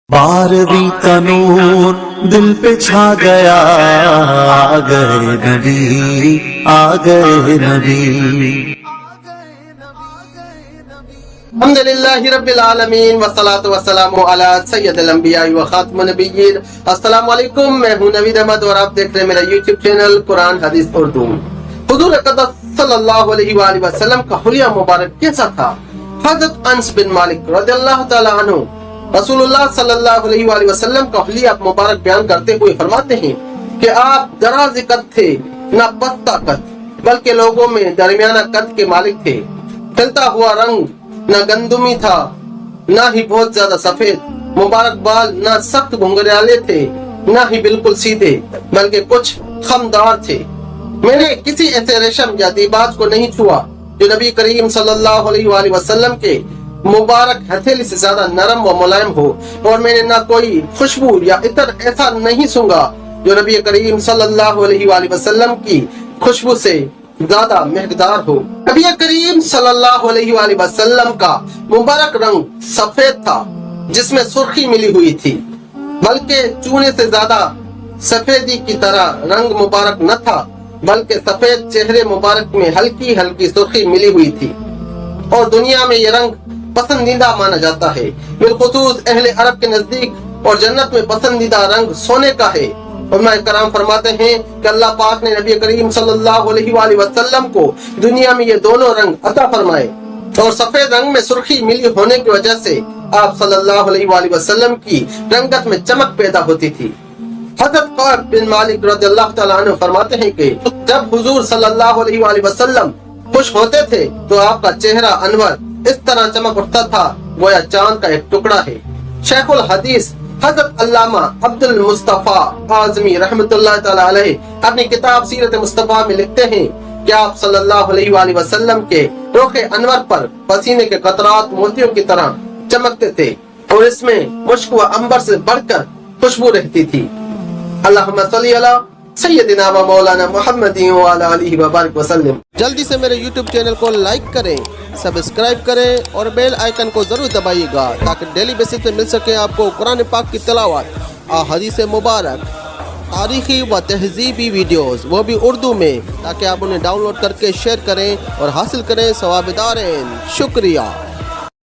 12वीं का नूर दिल पे छा गया, आ गए नबी, आ गए नबी। अल्हम्दुलिल्लाहि रब्बिल आलमीन वस्सलातु वस्सलामु अला सय्यदिल अंबिया व खातिमुन नबिय्यीन। अस्सलामु अलैकुम, मैं हूं नवीद अहमद और आप देख रहे हैं मेरा यूट्यूब चैनल कुरान हदीस उर्दू। हुजूर अक़दस सल्लल्लाहु अलैहि वसल्लम का हुलिया मुबारक कैसा था? हज़रत अनस बिन मालिक रज़ियल्लाहु तआला अन्हु रसूलुल्लाह सल्लल्लाहु अलैहि वसल्लम का हुलिया मुबारक बयान करते हुए फरमाते हैं कि आप दराज़ कद थे, न पस्ता कद, बल्कि लोगों में दरमियाना कद के मालिक थे। खिलता हुआ रंग न गंदुमी था, न ही बहुत ज्यादा सफेद। मुबारक बाल न सख्त घुंघराले थे, न ही बिल्कुल सीधे, बल्कि कुछ खमदार थे। मैंने किसी ऐसे रेशम या दीबाज को नहीं छुआ जो नबी करीम सल्लल्लाहु अलैहि वसल्लम के मुबारक हथेली से ज्यादा नरम व मुलायम हो, और मैंने न कोई खुशबू या इतर ऐसा नहीं सूंघा जो नबी करीम सल्लल्लाहु अलैहि वसल्लम की खुशबू से ज्यादा महकदार हो। नबी करीम सल्लल्लाहु अलैहि वसल्लम का मुबारक रंग सफेद था, जिसमें सुर्खी मिली हुई थी, बल्कि चूने से ज्यादा सफेदी की तरह रंग मुबारक न था, बल्कि सफेद चेहरे मुबारक में हल्की हल्की सुर्खी मिली हुई थी। और दुनिया में ये रंग पसंदीदा माना जाता है, बिलखुसूस अहले अरब के नजदीक, और जन्नत में पसंदीदा रंग सोने का है। उलमाए कराम फरमाते हैं कि अल्लाह पाक ने नबी करीम सल्लल्लाहु अलैहि वसल्लम को दुनिया में ये दोनों रंग अता फरमाए, और सफेद रंग में सुर्खी मिली होने की वजह से आप सल्लल्लाहु अलैहि वसल्लम की रंगत में चमक पैदा होती थी। हज़रत कअब बिन मालिक रज़ियल्लाहु तआला अन्हु फरमाते हैं कि जब हुजूर सल्लल्लाहु अलैहि वसल्लम खुश होते थे तो आपका चेहरा अनवर इस तरह चमक उठता था गोया चांद का एक टुकड़ा है। शेखुल हदीस हज़रत अल्लामा अब्दुल मुस्तफा आज़मी रहमतुल्लाह तआला अलैहि अपनी किताब सीरत मुस्तफा में लिखते हैं कि आप सल्लल्लाहु अलैहि वसल्लम के रोखे अनवर पर पसीने के कतरात मोतियों की तरह चमकते थे, और इसमें मुश्क व अंबर से बढ़कर खुशबू रहती थी। अल्लाहुम्मा सल्ली अला सय्यदिना व मौलाना मुहम्मदिन व अला आलिहि व बारिक वसल्लम। जल्दी से मेरे YouTube चैनल को लाइक करें, सब्सक्राइब करें और बेल आइकन को जरूर दबाइएगा, ताकि डेली बेसिस पे मिल सके आपको कुरान पाक की तिलावत, अहादीस मुबारक, तारीखी व तहजीबी वीडियोस, वो भी उर्दू में, ताकि आप उन्हें डाउनलोड करके शेयर करें और हासिल करें सवाब दारेन। शुक्रिया।